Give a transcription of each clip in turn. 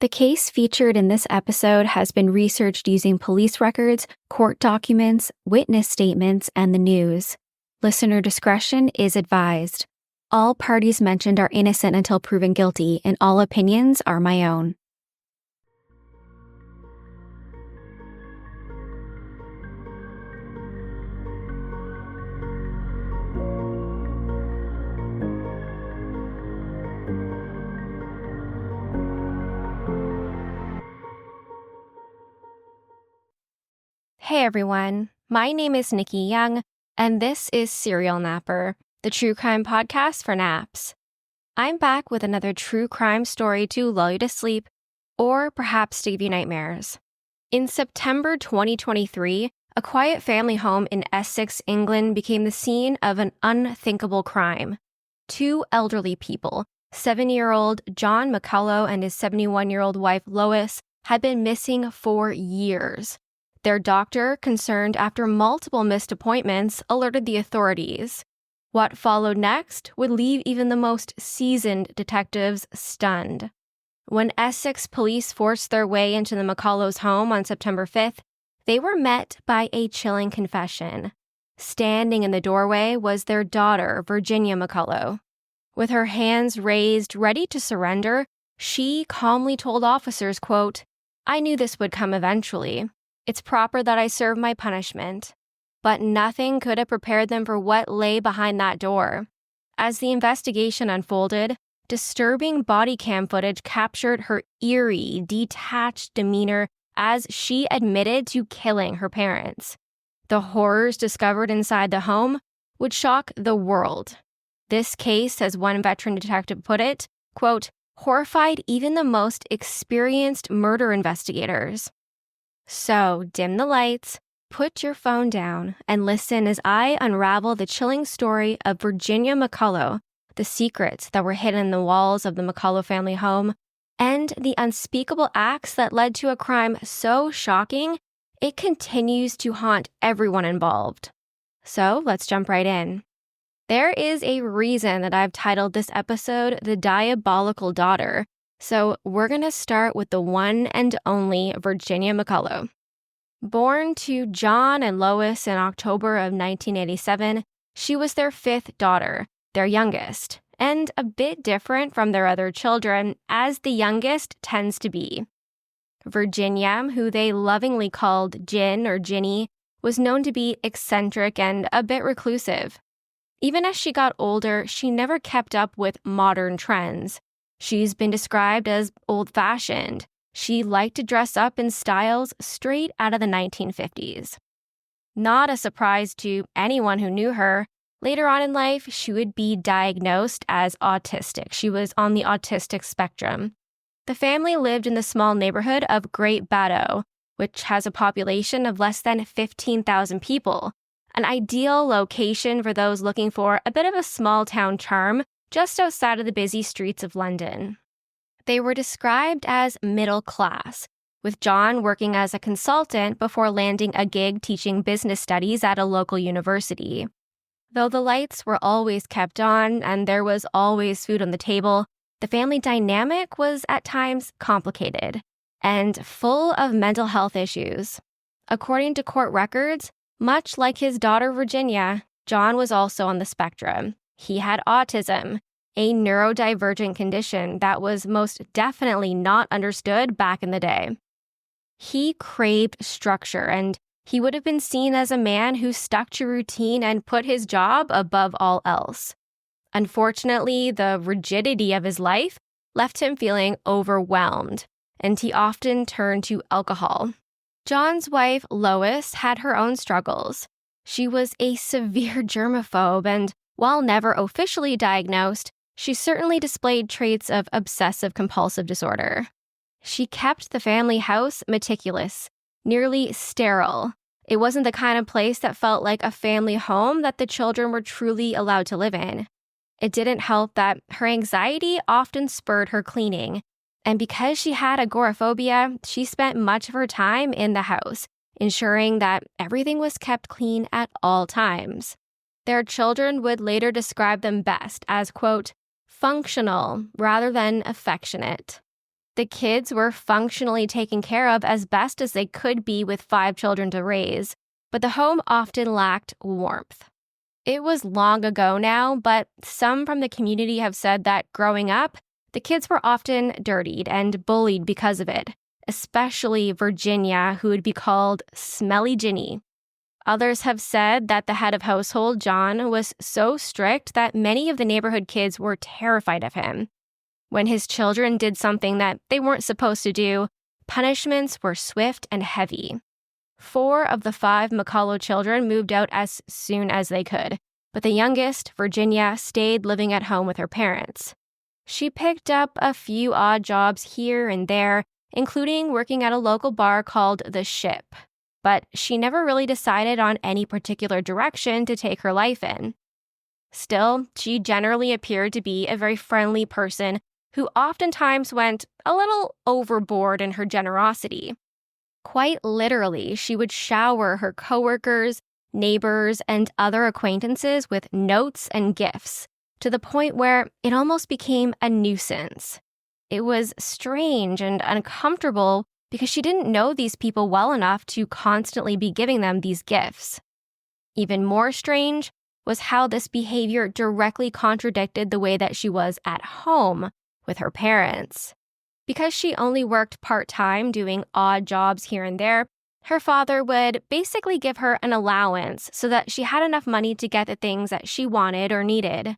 The case featured in this episode has been researched using police records, court documents, witness statements, and the news. Listener discretion is advised. All parties mentioned are innocent until proven guilty, and all opinions are my own. Hey everyone, my name is Nikki Young, and this is Serial Napper, the true crime podcast for naps. I'm back with another true crime story to lull you to sleep, or perhaps to give you nightmares. In September 2023, a quiet family home in Essex, England became the scene of an unthinkable crime. Two elderly people, 7-year-old John McCullough and his 71-year-old wife Lois, had been missing for years. Their doctor, concerned after multiple missed appointments, alerted the authorities. What followed next would leave even the most seasoned detectives stunned. When Essex Police forced their way into the McCulloughs' home on September 5th, they were met by a chilling confession. Standing in the doorway was their daughter, Virginia McCullough. With her hands raised, ready to surrender, she calmly told officers, quote, "I knew this would come eventually. It's proper that I serve my punishment." But nothing could have prepared them for what lay behind that door. As the investigation unfolded, disturbing bodycam footage captured her eerie, detached demeanour as she admitted to killing her parents. The horrors discovered inside the home would shock the world. This case, as one veteran detective put it, quote, horrified even the most experienced murder investigators. So, dim the lights, put your phone down, and listen as I unravel the chilling story of Virginia McCullough, the secrets that were hidden in the walls of the McCullough family home, and the unspeakable acts that led to a crime so shocking, it continues to haunt everyone involved. So, let's jump right in. There is a reason that I've titled this episode The Diabolical Daughter. So we're going to start with the one and only Virginia McCullough. Born to John and Lois in October of 1987, she was their fifth daughter, their youngest, and a bit different from their other children, as the youngest tends to be. Virginia, who they lovingly called Gin or Ginny, was known to be eccentric and a bit reclusive. Even as she got older, she never kept up with modern trends. She's been described as old-fashioned. She liked to dress up in styles straight out of the 1950s. Not a surprise to anyone who knew her, later on in life, she would be diagnosed as autistic. She was on the autistic spectrum. The family lived in the small neighborhood of Great Baddow, which has a population of less than 15,000 people, an ideal location for those looking for a bit of a small-town charm just outside of the busy streets of London. They were described as middle class, with John working as a consultant before landing a gig teaching business studies at a local university. Though the lights were always kept on and there was always food on the table, the family dynamic was at times complicated and full of mental health issues. According to court records, much like his daughter Virginia, John was also on the spectrum. He had autism, a neurodivergent condition that was most definitely not understood back in the day. He craved structure, and he would have been seen as a man who stuck to routine and put his job above all else. Unfortunately, the rigidity of his life left him feeling overwhelmed, and he often turned to alcohol. John's wife, Lois, had her own struggles. She was a severe germaphobe, and while never officially diagnosed, she certainly displayed traits of obsessive-compulsive disorder. She kept the family house meticulous, nearly sterile. It wasn't the kind of place that felt like a family home that the children were truly allowed to live in. It didn't help that her anxiety often spurred her cleaning, and because she had agoraphobia, she spent much of her time in the house, ensuring that everything was kept clean at all times. Their children would later describe them best as, quote, functional rather than affectionate. The kids were functionally taken care of as best as they could be with 5 children to raise, but the home often lacked warmth. It was long ago now, but some from the community have said that growing up, the kids were often dirtied and bullied because of it, especially Virginia, who would be called Smelly Ginny. Others have said that the head of household, John, was so strict that many of the neighborhood kids were terrified of him. When his children did something that they weren't supposed to do, punishments were swift and heavy. 4 of the 5 McCullough children moved out as soon as they could, but the youngest, Virginia, stayed living at home with her parents. She picked up a few odd jobs here and there, including working at a local bar called The Ship, but she never really decided on any particular direction to take her life in. Still, she generally appeared to be a very friendly person who oftentimes went a little overboard in her generosity. Quite literally, she would shower her coworkers, neighbors, and other acquaintances with notes and gifts, to the point where it almost became a nuisance. It was strange and uncomfortable because she didn't know these people well enough to constantly be giving them these gifts. Even more strange was how this behavior directly contradicted the way that she was at home with her parents. Because she only worked part-time doing odd jobs here and there, her father would basically give her an allowance so that she had enough money to get the things that she wanted or needed.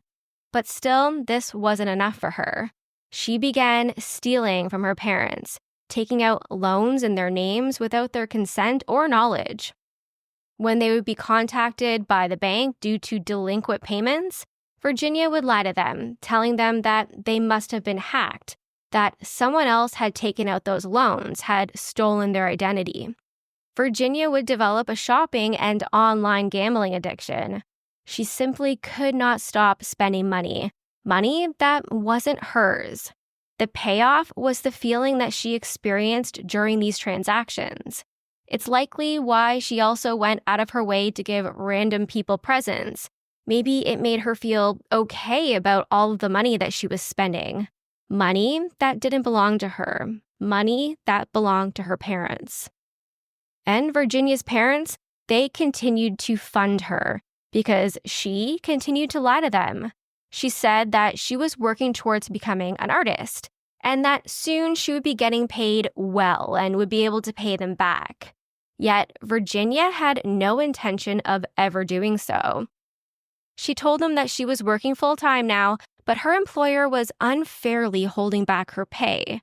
But still, this wasn't enough for her. She began stealing from her parents, taking out loans in their names without their consent or knowledge. When they would be contacted by the bank due to delinquent payments, Virginia would lie to them, telling them that they must have been hacked, that someone else had taken out those loans, had stolen their identity. Virginia would develop a shopping and online gambling addiction. She simply could not stop spending money that wasn't hers. The payoff was the feeling that she experienced during these transactions. It's likely why she also went out of her way to give random people presents. Maybe it made her feel okay about all of the money that she was spending. Money that didn't belong to her. Money that belonged to her parents. And Virginia's parents, they continued to fund her because she continued to lie to them. She said that she was working towards becoming an artist and that soon she would be getting paid well and would be able to pay them back. Yet Virginia had no intention of ever doing so. She told them that she was working full-time now, but her employer was unfairly holding back her pay.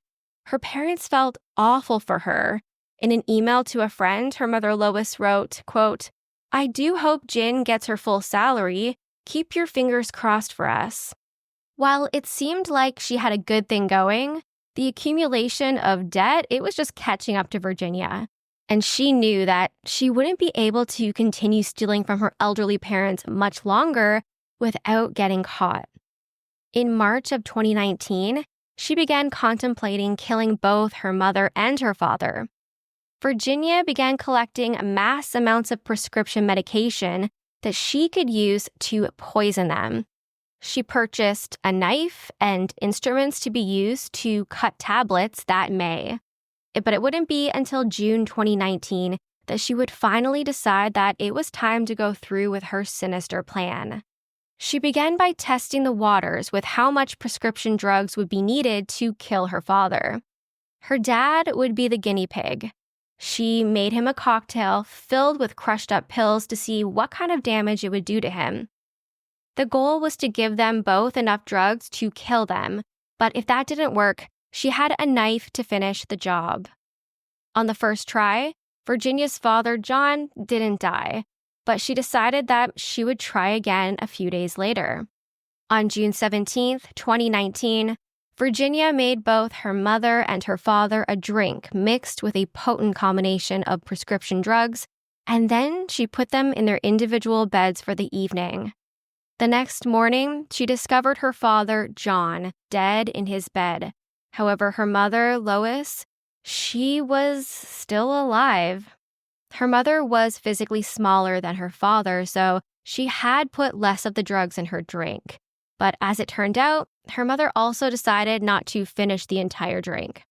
Her parents felt awful for her. In an email to a friend, her mother Lois wrote, quote, "I do hope Jen gets her full salary. Keep your fingers crossed for us." While it seemed like she had a good thing going, the accumulation of debt, it was just catching up to Virginia. And she knew that she wouldn't be able to continue stealing from her elderly parents much longer without getting caught. In March of 2019, she began contemplating killing both her mother and her father. Virginia began collecting mass amounts of prescription medication that she could use to poison them. She purchased a knife and instruments to be used to cut tablets that May. But it wouldn't be until June 2019 that she would finally decide that it was time to go through with her sinister plan. She began by testing the waters with how much prescription drugs would be needed to kill her father. Her dad would be the guinea pig. She made him a cocktail filled with crushed up pills to see what kind of damage it would do to him. The goal was to give them both enough drugs to kill them, but if that didn't work, she had a knife to finish the job. On the first try, Virginia's father, John, didn't die, but she decided that she would try again a few days later. On June 17, 2019, Virginia made both her mother and her father a drink mixed with a potent combination of prescription drugs, and then she put them in their individual beds for the evening. The next morning, she discovered her father, John, dead in his bed. However, her mother, Lois, she was still alive. Her mother was physically smaller than her father, so she had put less of the drugs in her drink. But as it turned out, her mother also decided not to finish the entire drink.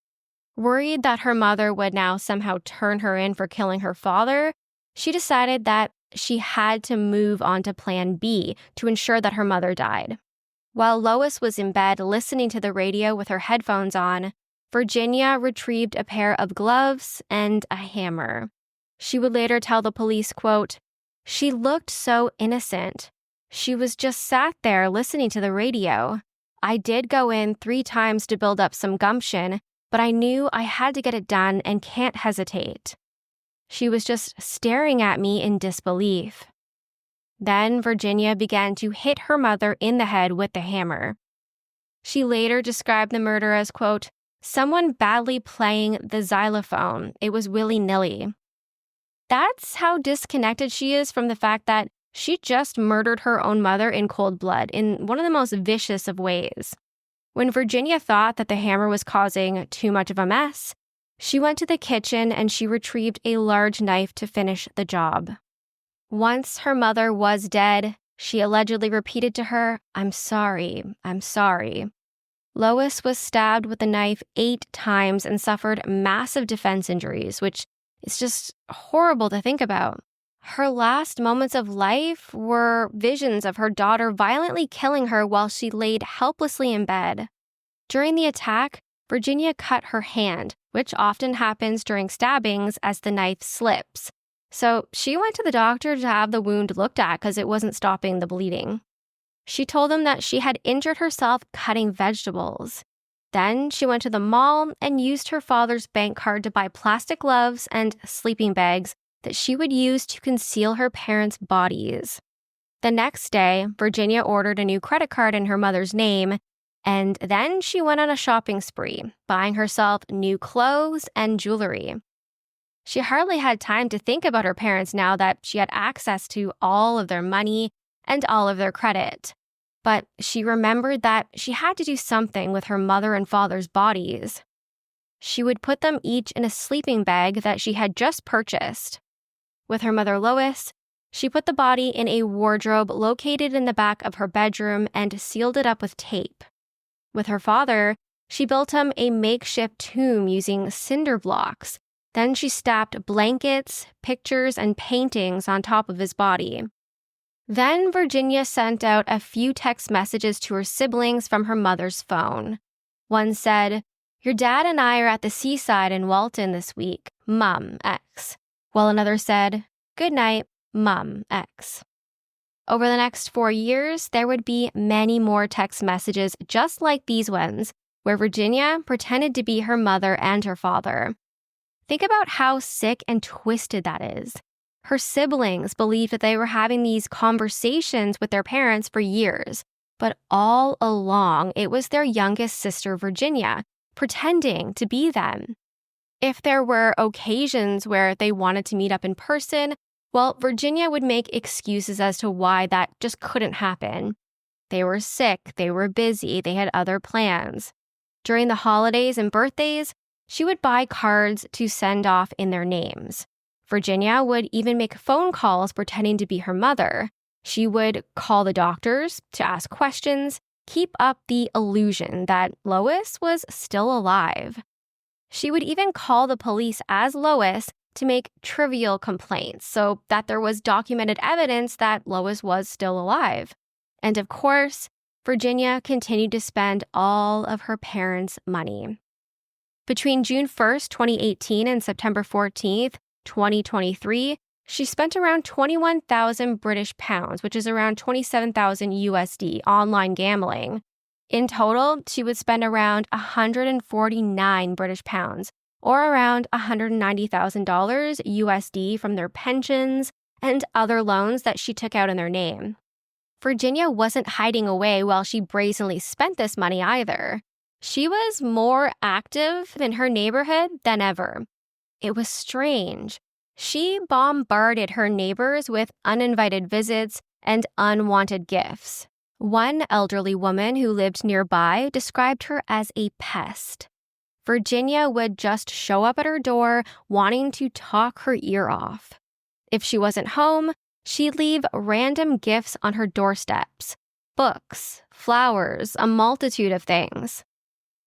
Worried that her mother would now somehow turn her in for killing her father, she decided that she had to move on to Plan B to ensure that her mother died. While Lois was in bed listening to the radio with her headphones on, Virginia retrieved a pair of gloves and a hammer. She would later tell the police, quote, "She looked so innocent. She was just sat there listening to the radio. I did go in 3 times to build up some gumption, but I knew I had to get it done and can't hesitate. She was just staring at me in disbelief." Then Virginia began to hit her mother in the head with the hammer. She later described the murder as, quote, "someone badly playing the xylophone. It was willy-nilly." That's how disconnected she is from the fact that she just murdered her own mother in cold blood in one of the most vicious of ways. When Virginia thought that the hammer was causing too much of a mess, she went to the kitchen and she retrieved a large knife to finish the job. Once her mother was dead, she allegedly repeated to her, "I'm sorry, I'm sorry." Lois was stabbed with a knife 8 times and suffered massive defense injuries, which is just horrible to think about. Her last moments of life were visions of her daughter violently killing her while she laid helplessly in bed. During the attack, Virginia cut her hand, which often happens during stabbings as the knife slips. So she went to the doctor to have the wound looked at because it wasn't stopping the bleeding. She told them that she had injured herself cutting vegetables. Then she went to the mall and used her father's bank card to buy plastic gloves and sleeping bags that she would use to conceal her parents' bodies. The next day, Virginia ordered a new credit card in her mother's name, and then she went on a shopping spree, buying herself new clothes and jewelry. She hardly had time to think about her parents now that she had access to all of their money and all of their credit. But she remembered that she had to do something with her mother and father's bodies. She would put them each in a sleeping bag that she had just purchased. With her mother Lois, she put the body in a wardrobe located in the back of her bedroom and sealed it up with tape. With her father, she built him a makeshift tomb using cinder blocks. Then she stacked blankets, pictures, and paintings on top of his body. Then Virginia sent out a few text messages to her siblings from her mother's phone. One said, "Your dad and I are at the seaside in Walton this week, Mum X." While another said, "Good night, Mum X." Over the next 4 years, there would be many more text messages just like these ones, where Virginia pretended to be her mother and her father. Think about how sick and twisted that is. Her siblings believed that they were having these conversations with their parents for years, but all along it was their youngest sister, Virginia, pretending to be them. If there were occasions where they wanted to meet up in person, well, Virginia would make excuses as to why that just couldn't happen. They were sick, they were busy, they had other plans. During the holidays and birthdays, she would buy cards to send off in their names. Virginia would even make phone calls pretending to be her mother. She would call the doctors to ask questions, keep up the illusion that Lois was still alive. She would even call the police as Lois to make trivial complaints so that there was documented evidence that Lois was still alive. And of course, Virginia continued to spend all of her parents' money. Between June 1st, 2018 and September 14th, 2023, she spent around 21,000 British pounds, which is around 27,000 USD, online gambling. In total, she would spend around 149 British pounds, or around $190,000 USD from their pensions and other loans that she took out in their name. Virginia wasn't hiding away while she brazenly spent this money either. She was more active in her neighborhood than ever. It was strange. She bombarded her neighbors with uninvited visits and unwanted gifts. One elderly woman who lived nearby described her as a pest. Virginia would just show up at her door wanting to talk her ear off. If she wasn't home, she'd leave random gifts on her doorsteps. Books, flowers, a multitude of things.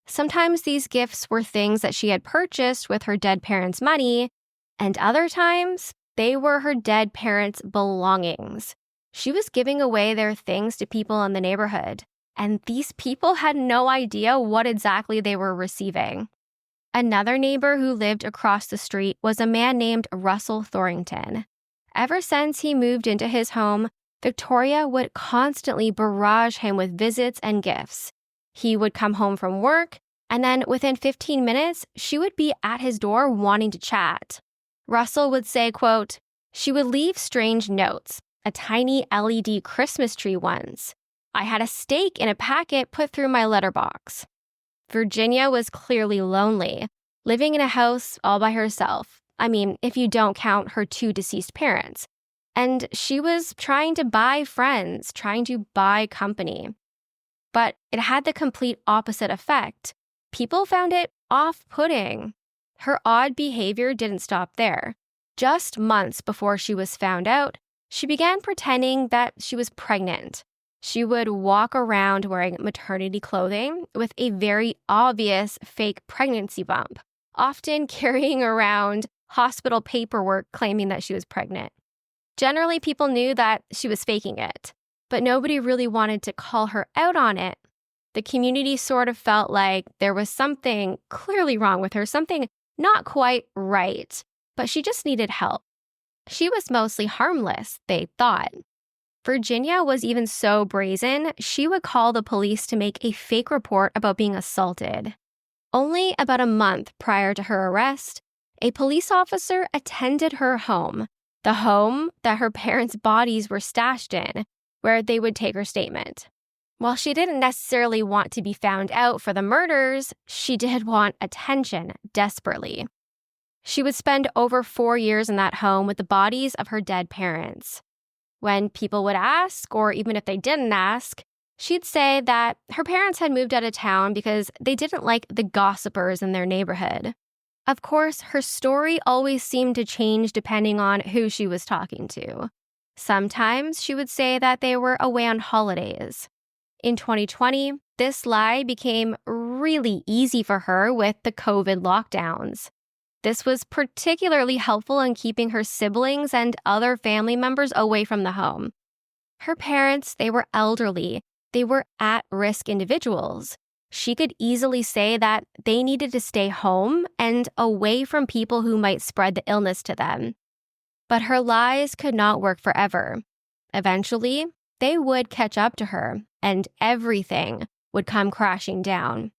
Sometimes these gifts were things that she had purchased with her dead parents' money, and other times they were her dead parents' belongings. She was giving away their things to people in the neighborhood, and these people had no idea what exactly they were receiving. Another neighbor who lived across the street was a man named Russell Thorington. Ever since he moved into his home, Victoria would constantly barrage him with visits and gifts. He would come home from work, and then within 15 minutes, she would be at his door wanting to chat. Russell would say, quote, "She would leave strange notes, a tiny LED Christmas tree once. I had a steak in a packet put through my letterbox." Virginia was clearly lonely, living in a house all by herself. I mean, if you don't count her 2 deceased parents. And she was trying to buy friends, trying to buy company. But it had the complete opposite effect. People found it off-putting. Her odd behavior didn't stop there. Just months before she was found out, she began pretending that she was pregnant. She would walk around wearing maternity clothing with a very obvious fake pregnancy bump, often carrying around hospital paperwork claiming that she was pregnant. Generally, people knew that she was faking it, but nobody really wanted to call her out on it. The community sort of felt like there was something clearly wrong with her, something not quite right, but she just needed help. She was mostly harmless, they thought. Virginia was even so brazen, she would call the police to make a fake report about being assaulted. Only about a month prior to her arrest, a police officer attended her home, the home that her parents' bodies were stashed in, where they would take her statement. While she didn't necessarily want to be found out for the murders, she did want attention desperately. She would spend over 4 years in that home with the bodies of her dead parents. When people would ask, or even if they didn't ask, she'd say that her parents had moved out of town because they didn't like the gossipers in their neighborhood. Of course, her story always seemed to change depending on who she was talking to. Sometimes she would say that they were away on holidays. In 2020, this lie became really easy for her with the COVID lockdowns. This was particularly helpful in keeping her siblings and other family members away from the home. Her parents, they were elderly. They were at-risk individuals. She could easily say that they needed to stay home and away from people who might spread the illness to them. But her lies could not work forever. Eventually, they would catch up to her, and everything would come crashing down.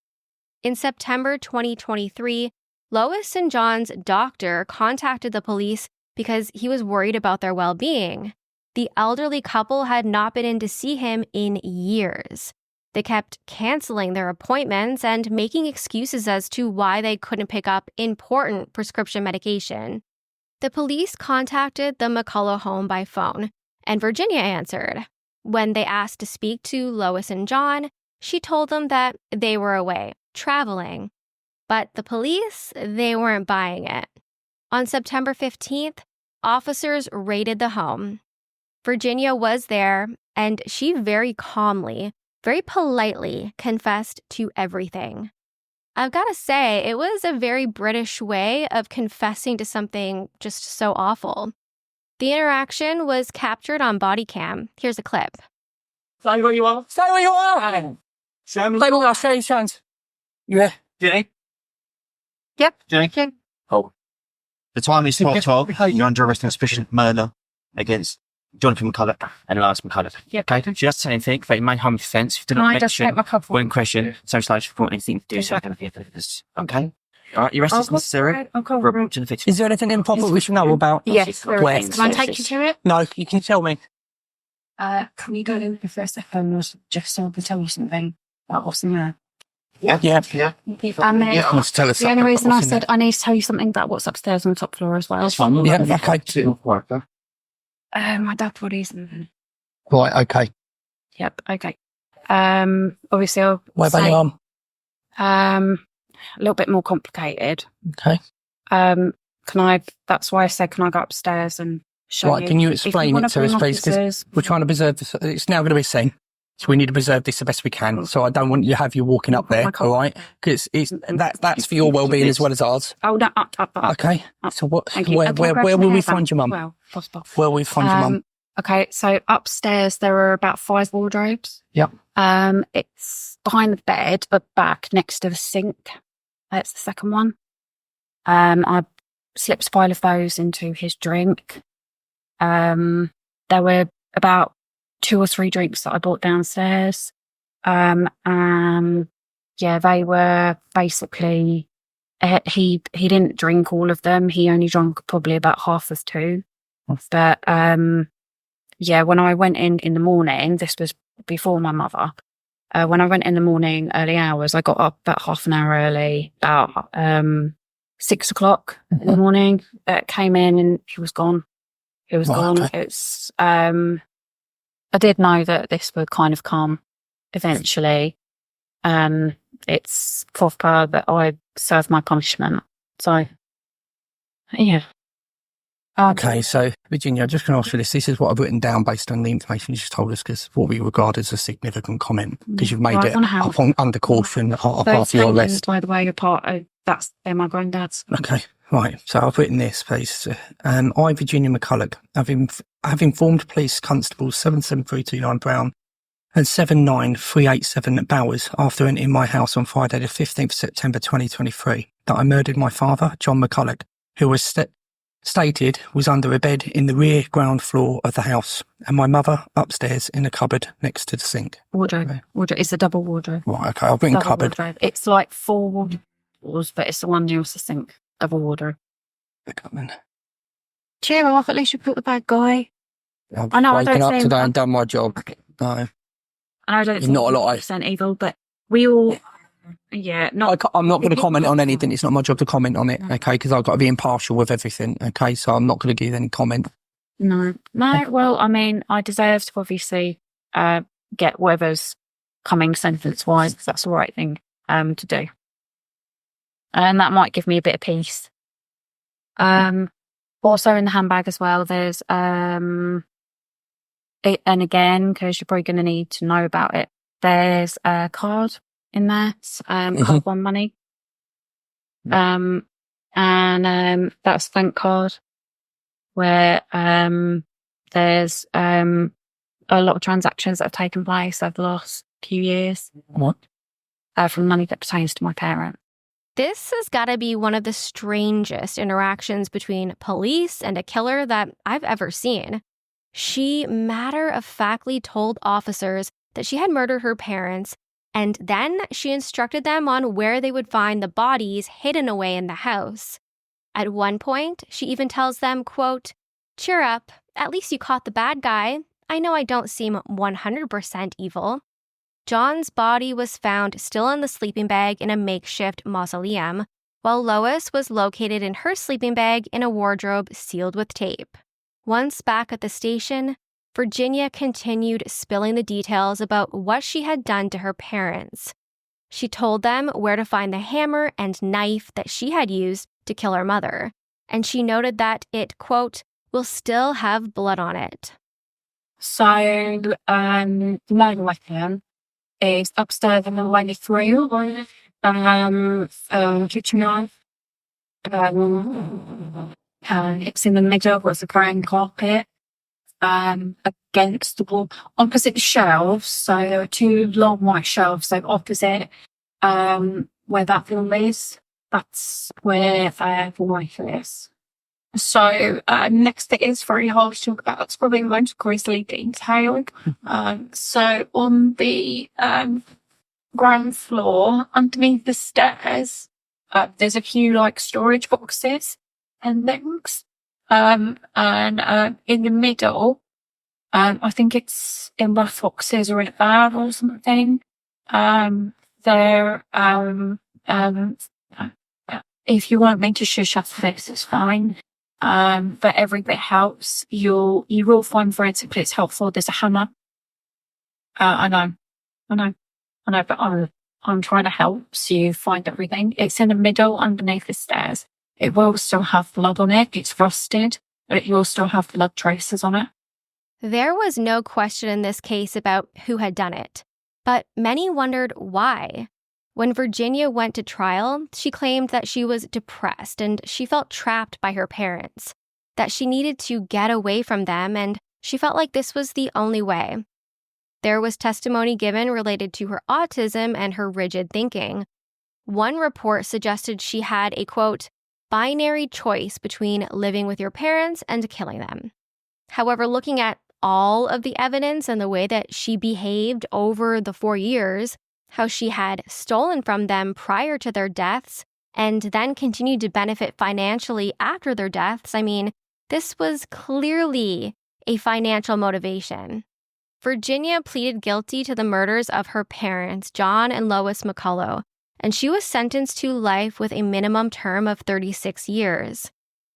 In September 2023, Lois and John's doctor contacted the police because he was worried about their well-being. The elderly couple had not been in to see him in years. They kept canceling their appointments and making excuses as to why they couldn't pick up important prescription medication. The police contacted the McCullough home by phone, and Virginia answered. When they asked to speak to Lois and John, she told them that they were away, traveling. But the police, they weren't buying it. On September 15th, officers raided the home. Virginia was there, and she very calmly, very politely confessed to everything. I've got to say, it was a very British way of confessing to something just so awful. The interaction was captured on bodycam. Here's a clip. Stay where you are. Stay where you are. Show me. I'll show you, Shans. Yeah. Jenny? Yep. Jenny? Oh. The time is 12:12. You're under arrest on suspicion of murder against Jonathan McCullough and Lois McCullough. Yep. Okay, she doesn't say anything, but it may harm defence. If you do not mention when question, socialise report anything to do so. Okay. All right, your arrest is necessary. Is there anything improper we should know about? Yes, there Where? is. Can I take you to it? No, you can tell me. Can we go in for a second? Just so I can tell you something about what's in there. Yeah. And then Tell us the only reason I said I need to tell you something about what's upstairs on the top floor as well. That's fine. Yeah, okay. My dad bodies and Right, okay. yep, okay. Obviously I'll Where about say, your arm? a little bit more complicated. Okay. That's why I said, can I go upstairs and show you? Right, can you If explain wanna it to us, bring please? 'Cause officers- we're trying to preserve this. It's now going to be seen. So we need to preserve this the best we can. So I don't want you to have you walking up there, all right? Because that's for your well-being as well as ours. Oh, no, up. Okay. So what? Thank you. Where will we find your mum? Well, possible. Where will we find your mum? Okay, so upstairs there are about 5 wardrobes. Yep. It's behind the bed, but back next to the sink. That's the second one. I slipped a pile of those into his drink. There were about 2 or 3 drinks that I bought downstairs. And yeah, they were basically, he didn't drink all of them. He only drank probably about half of 2. But, yeah, when I went in the morning, this was before my mother. When I went in the morning, early hours, I got up about half an hour early, about 6 o'clock in the morning. Came in and he was gone. He was gone. Okay. It's I did know that this would kind of come eventually. It's proper that I served my punishment. So, yeah. Okay, so Virginia, I'm just going to ask you this. This is what I've written down based on the information you just told us, because what we regard as a significant comment, because you've made it under caution after your arrest. By the way, they're my granddad's. Okay, right. So I've written this, please. I, Virginia McCullough, have informed police constables 77329 Brown and 79387 Bowers after entering my house on Friday the 15th September 2023 that I murdered my father, John McCullough, who was stated was under a bed in the rear ground floor of the house, and my mother upstairs in a cupboard next to the sink. Wardrobe. Okay. Wardrobe. It's a double wardrobe. Right, okay, I've written cupboard. Wardrobe. It's like 4 wardrobes, but it's the one nearest the sink. Double wardrobe. Cheer off, at least you put the bad guy. I know, waking up today and done my job. Okay. No. I don't think not a lot. Percent evil, but we all... Yeah, I'm not going to comment on anything. It's not my job to comment on it, okay? Because I've got to be impartial with everything, okay? So I'm not going to give any comment. No. Well, I mean, I deserve to obviously get whatever's coming sentence-wise, because that's the right thing to do, and that might give me a bit of peace. Also in the handbag as well, there's and again, because you're probably going to need to know about it, there's a card in there, card one money. And that's a bank card where there's a lot of transactions that have taken place over the last few years. What? From money that pertains to my parent. This has got to be one of the strangest interactions between police and a killer that I've ever seen. She matter-of-factly told officers that she had murdered her parents, and then she instructed them on where they would find the bodies hidden away in the house. At one point, she even tells them, quote, "Cheer up, at least you caught the bad guy. I know I don't seem 100% evil." John's body was found still in the sleeping bag in a makeshift mausoleum, while Lois was located in her sleeping bag in a wardrobe sealed with tape. Once back at the station, Virginia continued spilling the details about what she had done to her parents. She told them where to find the hammer and knife that she had used to kill her mother, and she noted that it, quote, "will still have blood on it." So, the murder weapon is upstairs in the way through, kitchen knife. It's in the middle with the brown carpet. Against the wall, opposite the shelves. So there are 2 long white shelves. So opposite where that room is, that's where the wife is. So next it is very hard to talk about. It's probably the most grisly detail. So on the ground floor, underneath the stairs, there's a few like storage boxes and things. And in the middle, I think it's in rough boxes or in a bag or something. If you want me to shush up this, it's fine. But every bit helps. You will find forensic bits helpful. There's a hammer. I know, but I'm trying to help so you find everything. It's in the middle underneath the stairs. It will still have blood on it. It's rusted, but it will still have blood traces on it. There was no question in this case about who had done it, but many wondered why. When Virginia went to trial, she claimed that she was depressed and she felt trapped by her parents, that she needed to get away from them, and she felt like this was the only way. There was testimony given related to her autism and her rigid thinking. One report suggested she had a, quote, binary choice between living with your parents and killing them. However, looking at all of the evidence and the way that she behaved over the 4 years, how she had stolen from them prior to their deaths and then continued to benefit financially after their deaths, I mean, this was clearly a financial motivation. Virginia pleaded guilty to the murders of her parents, John and Lois McCullough, and she was sentenced to life with a minimum term of 36 years.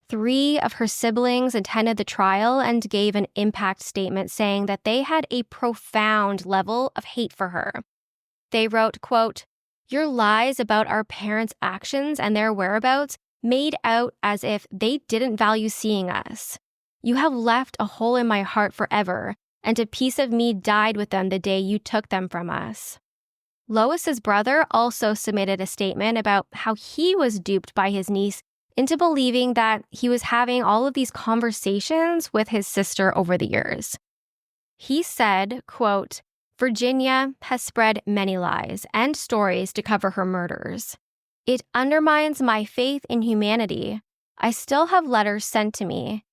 3 of her siblings attended the trial and gave an impact statement saying that they had a profound level of hate for her. They wrote, quote, "Your lies about our parents' actions and their whereabouts made out as if they didn't value seeing us. You have left a hole in my heart forever, and a piece of me died with them the day you took them from us." Lois's brother also submitted a statement about how he was duped by his niece into believing that he was having all of these conversations with his sister over the years. He said, quote, "Virginia has spread many lies and stories to cover her murders. It undermines my faith in humanity. I still have letters sent to me.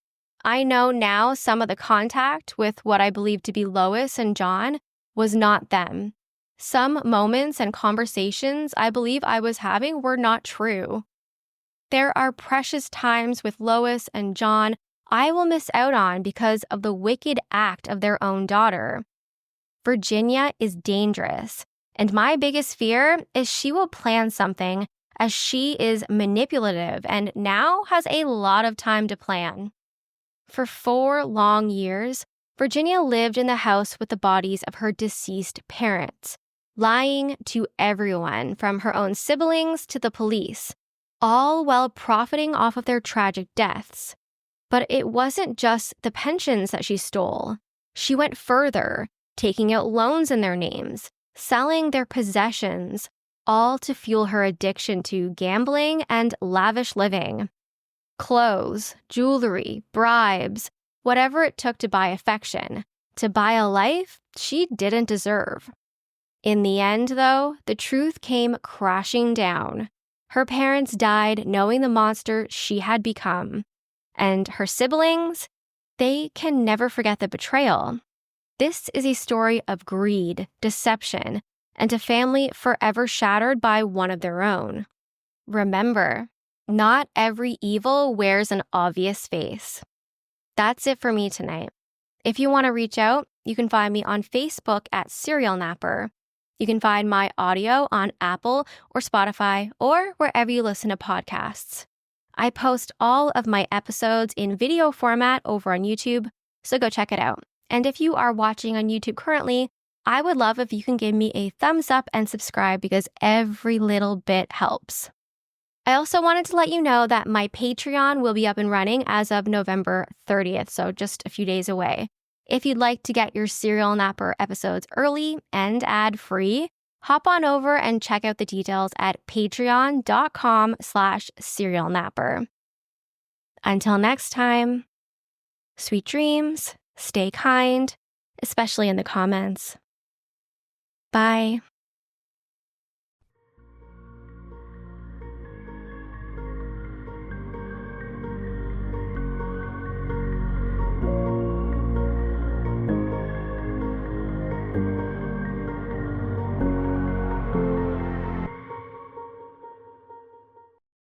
I know now some of the contact with what I believe to be Lois and John was not them. Some moments and conversations I believe I was having were not true. There are precious times with Lois and John I will miss out on because of the wicked act of their own daughter. Virginia is dangerous, and my biggest fear is she will plan something as she is manipulative and now has a lot of time to plan." For 4 long years, Virginia lived in the house with the bodies of her deceased parents, lying to everyone from her own siblings to the police, all while profiting off of their tragic deaths. But it wasn't just the pensions that she stole. She went further, taking out loans in their names, selling their possessions, all to fuel her addiction to gambling and lavish living. Clothes, jewelry, bribes, whatever it took to buy affection, to buy a life she didn't deserve. In the end, though, the truth came crashing down. Her parents died knowing the monster she had become. And her siblings, they can never forget the betrayal. This is a story of greed, deception, and a family forever shattered by one of their own. Remember, not every evil wears an obvious face. That's it for me tonight. If you want to reach out, you can find me on Facebook at Serial Napper. You can find my audio on Apple or Spotify or wherever you listen to podcasts. I post all of my episodes in video format over on YouTube, so go check it out. And if you are watching on YouTube currently, I would love if you can give me a thumbs up and subscribe because every little bit helps. I also wanted to let you know that my Patreon will be up and running as of November 30th, so just a few days away. If you'd like to get your Serial Napper episodes early and ad-free, hop on over and check out the details at patreon.com/serialnapper. Until next time, sweet dreams, stay kind, especially in the comments. Bye.